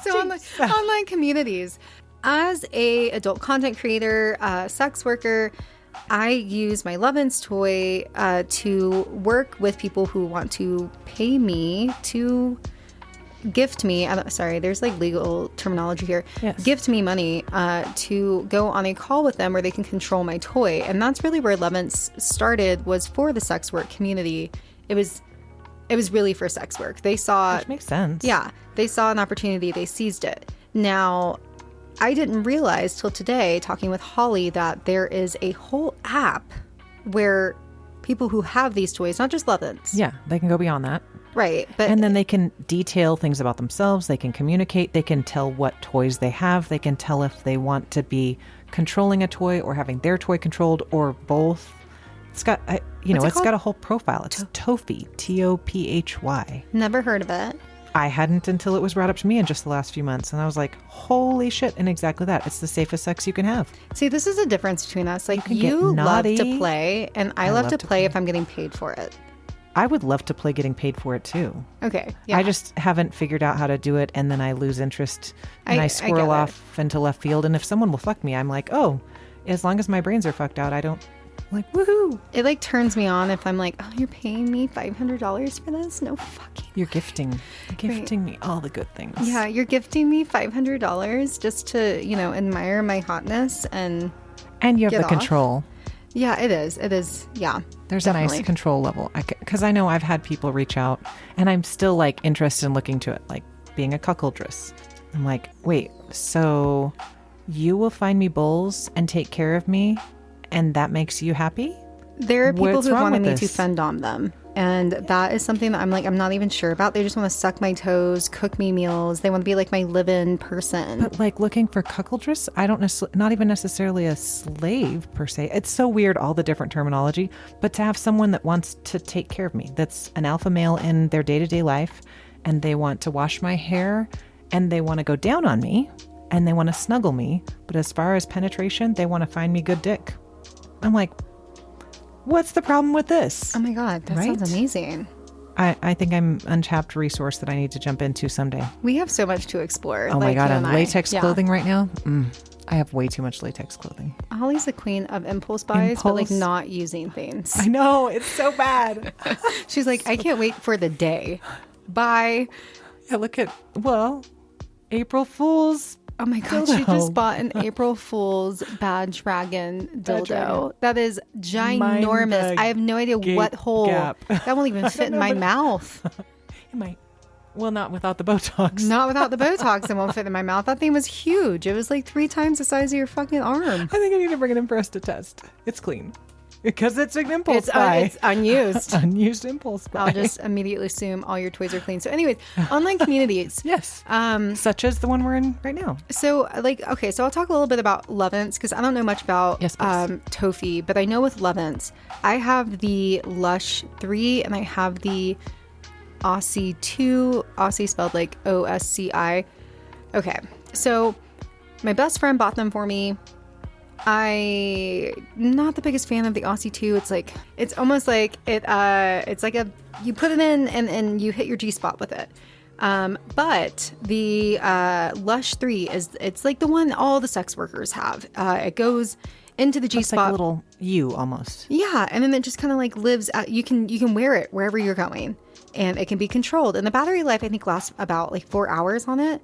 So online communities. As a adult content creator, sex worker, I use my Lovin's toy to work with people who want to pay me to gift me. Sorry, there's like legal terminology here. Yes. Gift me money to go on a call with them where they can control my toy, and that's really where Lovin's started. Was for the sex work community. It was really for sex work. They saw, Which makes sense. yeah, they saw an opportunity. They seized it. Now, I didn't realize till today, talking with Holly, that there is a whole app where people who have these toys, not just Lovin's, Yeah, they can go beyond that. right? But And then they can detail things about themselves. They can communicate. They can tell what toys they have. They can tell if they want to be controlling a toy or having their toy controlled or both. It's got, What's it it's called? got a whole profile. It's Tophy, Tophy. never heard of it. I hadn't until it was brought up to me in just the last few months. And I was like, holy shit. And exactly that. It's the safest sex you can have. See, this is a difference between us. Like, can get you love naughty. to play, and I love to play if I'm getting paid for it. I would love to play getting paid for it too. Okay. Yeah. I just haven't figured out how to do it, and then I lose interest and I I get squirrel it. off into left field. And if someone will fuck me, I'm like, oh, as long as my brains are fucked out, I don't like woohoo. It like turns me on if I'm like, oh, you're paying me $500 for this? No fucking. You're gifting me all the good things. Yeah, you're gifting me $500 just to, admire my hotness and and you have get the off. control. yeah, it is. It is. Yeah. There's a definitely. nice control level because I know I've had people reach out, and I'm still like interested in looking to it, like being a cuckoldress. I'm like, wait, so you will find me bowls and take care of me, and that makes you happy? There are people What's who wrong wanted with me to this? fend on them. And that is something that I'm not even sure about. They just want to suck my toes, cook me meals. They want to be like my live-in person. But like looking for cuckoldress, I don't not even necessarily a slave per se. It's so weird, all the different terminology, but to have someone that wants to take care of me, that's an alpha male in their day-to-day life, and they want to wash my hair, and they want to go down on me, and they want to snuggle me. But as far as penetration, they want to find me good dick. I'm like, what's the problem with this? Oh my God, that Right? sounds amazing. I think I'm untapped resource that I need to jump into someday. We have so much to explore. Oh my God, you on and I. latex Yeah. clothing right now? I have way too much latex clothing. Holly's the queen of impulse buys, but like Impulse. not using things. I know, it's so bad. She's like, I can't wait for the day. Bye. Yeah, look at, April Fool's. Oh my God, she Dildo. just bought an April Fool's Bad Dragon dildo. Dragon. That is Mind ginormous. the I have no idea what hole. gap. That won't even fit in my mouth. It might. Well, not without the Botox. Not without the Botox, it won't fit in my mouth. That thing was huge. It was like 3 times the size of your fucking arm. I think I need to bring it in for us to test. It's clean. Because it's an impulse buy. It's unused. Unused impulse buy. I'll just immediately assume all your toys are clean. So anyways, online communities. Yes. Such as the one we're in right now. So so I'll talk a little bit about Lovense because I don't know much about Yes, please. Tofi, but I know with Lovense, I have the Lush 3 and I have the Aussie 2, Aussie spelled like OSCI. Okay, so my best friend bought them for me. I not the biggest fan of the Aussie 2. It's almost like it's like you put it in and you hit your G-spot with it. But the Lush 3 it's like the one all the sex workers have. It goes into the It's G-spot. like a little U almost. Yeah, and then it just kind of like lives out. You can wear it wherever you're going, and it can be controlled. And the battery life I think lasts about like 4 hours on it.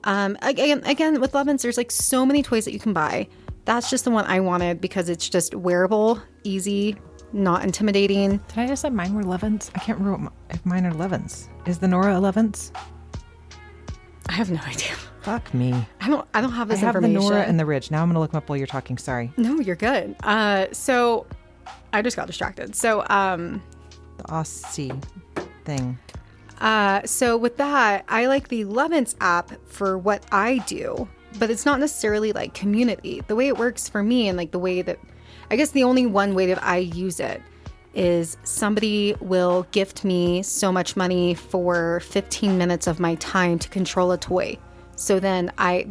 Again with Lovense, there's like so many toys that you can buy. That's just the one I wanted because it's just wearable, easy, not intimidating. Did I just say mine were 11s? I can't remember if mine are 11s. Is the Nora 11s? I have no idea. Fuck me. I don't have I this have the information. Nora and the Ridge. Now I'm going to look them up while you're talking. Sorry. No, you're good. So I just got distracted. So The Aussie thing. so with that, I like the Lovense app for what I do, but it's not necessarily like community. The way it works for me and like the way that, I guess the only one way that I use it is somebody will gift me so much money for 15 minutes of my time to control a toy. So then it's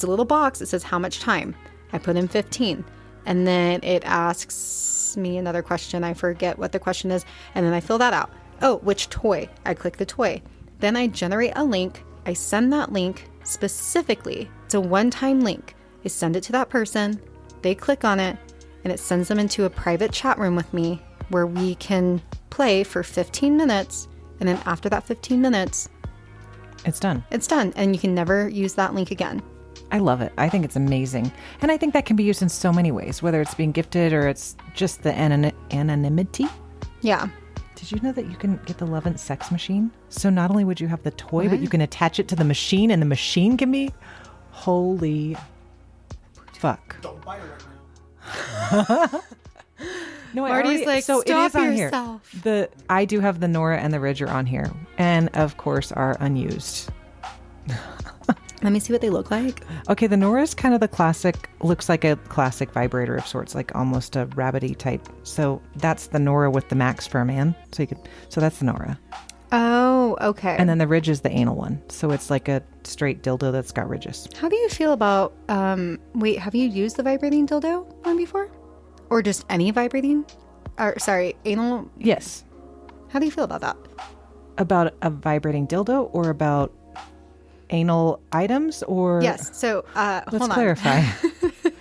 a little box. It says how much time. I put in 15 and then it asks me another question. I forget what the question is. And then I fill that out. Oh, which toy? I click the toy. Then I generate a link. I send that link specifically. It's a one-time link. I send it to that person. They click on it and it sends them into a private chat room with me where we can play for 15 minutes. And then after that 15 minutes, It's done. it's done. And you can never use that link again. I love it. I think it's amazing. And I think that can be used in so many ways, whether it's being gifted or it's just the anonymity. Yeah. Did you know that you can get the Lovense sex machine? So not only would you have the toy, What? but you can attach it to the machine and the machine can be holy fuck. Don't buy it right now. No, Marty's like, so it "Stop is on yourself." Here. I do have the Nora and the Ridge are on here, and of course are unused. Let me see what they look like. Okay, the Nora is kind of the classic, looks like a classic vibrator of sorts, like almost a rabbity type. So that's the Nora with the max for a man. So that's the Nora. Oh, okay. And then the Ridge is the anal one. So it's like a straight dildo that's got ridges. How do you feel about, wait, have you used the vibrating dildo one before? Or just any vibrating? Or, sorry, anal? Yes. How do you feel about that? About a vibrating dildo or about anal items or? Yes. So, Let's hold on. clarify.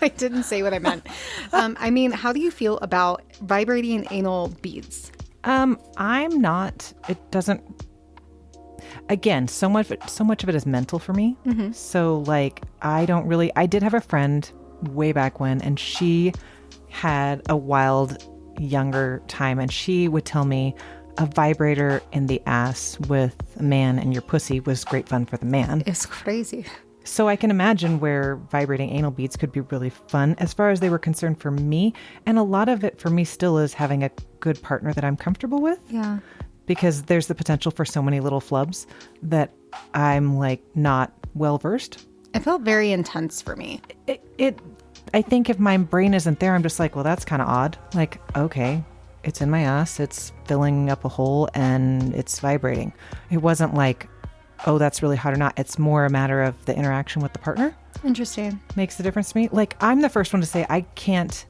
I didn't say what I meant. I mean, how do you feel about vibrating anal beads? I'm not, it doesn't, again, so much of it is mental for me. Mm-hmm. So like, I did have a friend way back when, and she had a wild younger time, and she would tell me a vibrator in the ass with a man and your pussy was great fun for the man. It's crazy. So I can imagine where vibrating anal beads could be really fun as far as they were concerned for me. And a lot of it for me still is having a good partner that I'm comfortable with. Yeah. Because there's the potential for so many little flubs that I'm like not well versed. It felt very intense for me. I think if my brain isn't there, I'm just like, well, that's kind of odd. Like, okay, it's in my ass, it's filling up a hole and it's vibrating. It wasn't like, oh, that's really hot or not. It's more a matter of the interaction with the partner. Interesting. Makes the difference to me. Like, I'm the first one to say I can't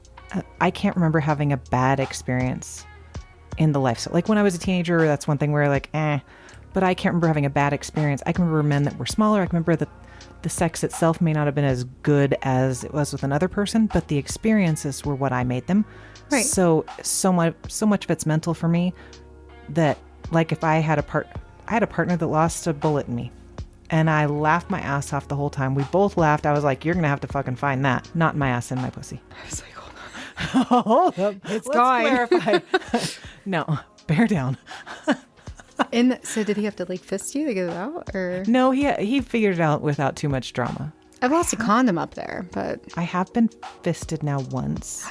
remember having a bad experience in the life. So like when I was a teenager, that's one thing where like, but I can't remember having a bad experience. I can remember men that were smaller. I can remember that the sex itself may not have been as good as it was with another person, but the experiences were what I made them. Right. So much of it's mental for me that like if I had a partner that lost a bullet in me and I laughed my ass off the whole time. We both laughed. I was like, you're going to have to fucking find that. Not in my ass, in my pussy. I was like, hold on. Hold up. It's Let's gone. clarify. No, bear down. So did he have to like fist you to get it out, or? No, he figured it out without too much drama. I've lost a condom up there, but I have been fisted now once.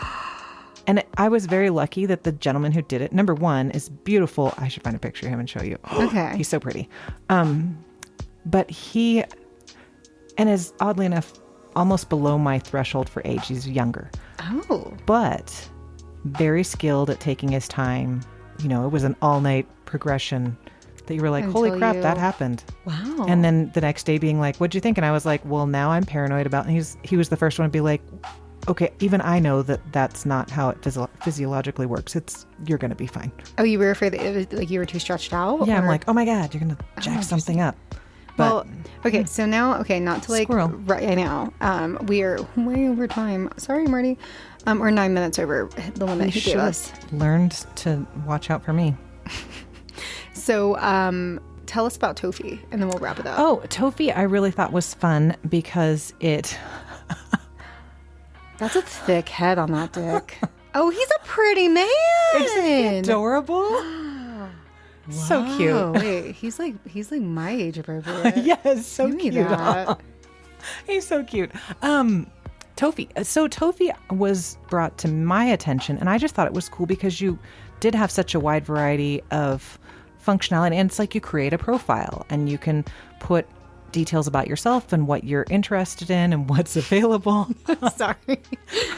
And I was very lucky that the gentleman who did it, number one, is beautiful. I should find a picture of him and show you. Okay. He's so pretty. But he, and is oddly enough, almost below my threshold for age. He's younger. Oh. But very skilled at taking his time. You know, it was an all-night progression that you were like, holy crap, that happened. Wow. And then the next day being like, what'd you think? And I was like, well, now I'm paranoid about, and he was the first one to be like, okay, even I know that that's not how it physiologically works. You're going to be fine. Oh, you were afraid that it was like you were too stretched out? Yeah, or? I'm like, oh my God, you're going to jack something up. But, well, okay, so now, not to like, Squirrel. Right, I know. We are way over time. Sorry, Marty. We're 9 minutes over the limit he gave us. Learned to watch out for me. So, tell us about Tofi, and then we'll wrap it up. Oh, Tofi, I really thought was fun because it. That's a thick head on that dick. Oh, he's a pretty man. Isn't he adorable? So cute. Oh, wait, he's like my age appropriate. Yes, so Give me cute. that. He's so cute. Tofi. So Tofi was brought to my attention, and I just thought it was cool because you did have such a wide variety of functionality, and it's like you create a profile and you can put details about yourself and what you're interested in and what's available. Sorry.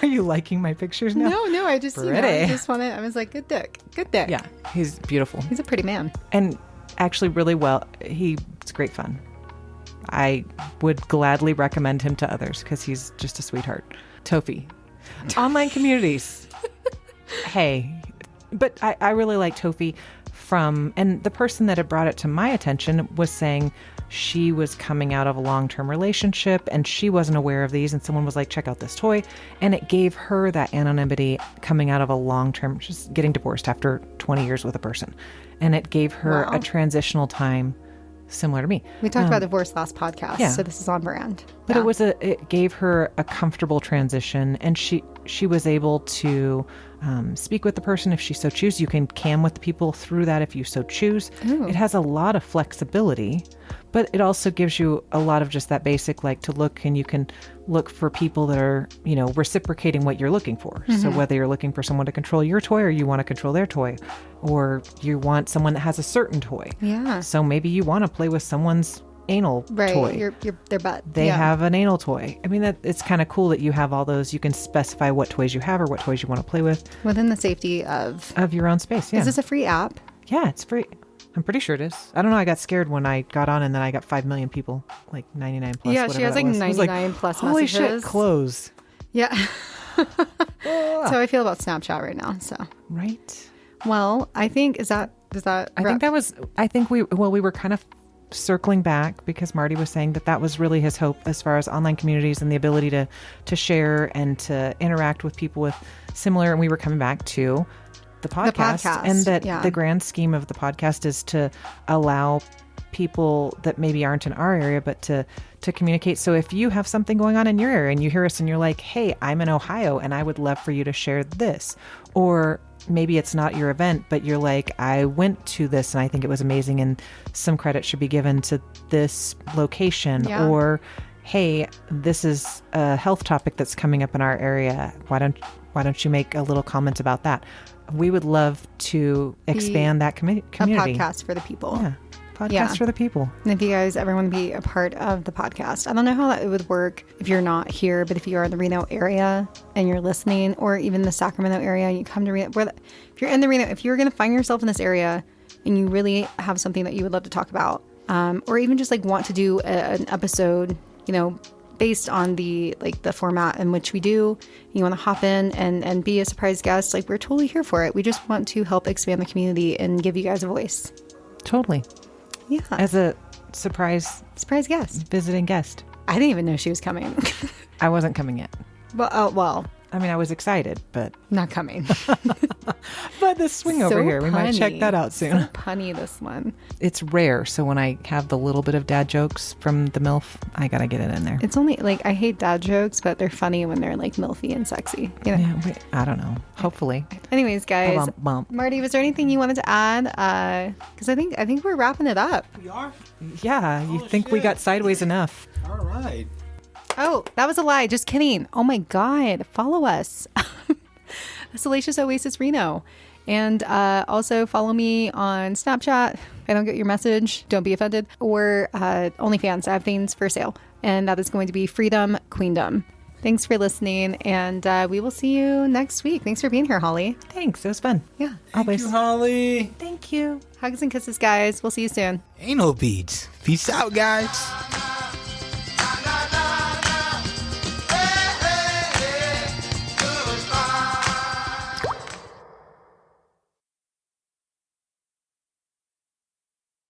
Are you liking my pictures now? No, I just, I was like, good dick. Yeah, he's beautiful. He's a pretty man. And actually really well. It's great fun. I would gladly recommend him to others because he's just a sweetheart. Tofi. Online communities. Hey. But I really like Tofi and the person that had brought it to my attention was saying she was coming out of a long-term relationship and she wasn't aware of these, and someone was like, check out this toy, and it gave her that anonymity coming out of a long-term, just getting divorced after 20 years with a person, and it gave her a transitional time similar to me. We talked about divorce last podcast, yeah. So this is on brand. But it gave her a comfortable transition, and she was able to speak with the person if she so choose. You can cam with people through that if you so choose. Ooh. It has a lot of flexibility, but it also gives you a lot of just that basic, like, to look, and you can look for people that are, reciprocating what you're looking for. Mm-hmm. So whether you're looking for someone to control your toy, or you want to control their toy, or you want someone that has a certain toy. Yeah. So maybe you want to play with someone's anal toy. Their butt. They have an anal toy. I mean, it's kind of cool that you have all those. You can specify what toys you have or what toys you want to play with within the safety of your own space. Yeah. Is this a free app? Yeah, it's free. I'm pretty sure it is. I don't know. I got scared when I got on, and then I got 5 million people, like 99 plus. Yeah, she has like 99 plus holy messages. Holy shit, close. Yeah. That's how I feel about Snapchat right now. So. Right. Well, I think we were kind of circling back because Marty was saying that was really his hope as far as online communities and the ability to share and to interact with people with similar, and we were coming back to the podcast. And that the grand scheme of the podcast is to allow people that maybe aren't in our area, but to communicate. So if you have something going on in your area and you hear us and you're like, hey, I'm in Ohio and I would love for you to share this, or maybe it's not your event, but you're like, I went to this and I think it was amazing and some credit should be given to this location, or hey, this is a health topic that's coming up in our area. Why don't you make a little comment about that? We would love to expand that community. A podcast for the people. Yeah. Podcast for the people. And if you guys ever want to be a part of the podcast, I don't know how that would work if you're not here, but if you are in the Reno area and you're listening, or even the Sacramento area, and you come to Reno, if you're in the Reno, if you're going to find yourself in this area and you really have something that you would love to talk about, or even just like want to do an episode, based on the format in which we do, you want to hop in and be a surprise guest, like we're totally here for it. We just want to help expand the community and give you guys a voice. Totally. Yeah. As a surprise guest. Visiting guest. I didn't even know she was coming. I wasn't coming yet. Well, I mean, I was excited, but not coming. But the swing over here, we might check that out soon. So punny, this one. It's rare, so when I have the little bit of dad jokes from the MILF, I gotta get it in there. It's only I hate dad jokes, but they're funny when they're like milfy and sexy. Yeah, I don't know. Hopefully. Anyways, guys, Bump. Marty, was there anything you wanted to add? Because I think we're wrapping it up. We are? Yeah, you think we got sideways enough? All right. Oh, that was a lie. Just kidding. Oh my God. Follow us. Salacious Oasis Reno. And also follow me on Snapchat. If I don't get your message, don't be offended. Or OnlyFans. I have things for sale. And that is going to be Freedom Queendom. Thanks for listening. And we will see you next week. Thanks for being here, Holly. Thanks. It was fun. Yeah. Thank you, Holly. Thank you. Hugs and kisses, guys. We'll see you soon. Anal beads. Peace out, guys.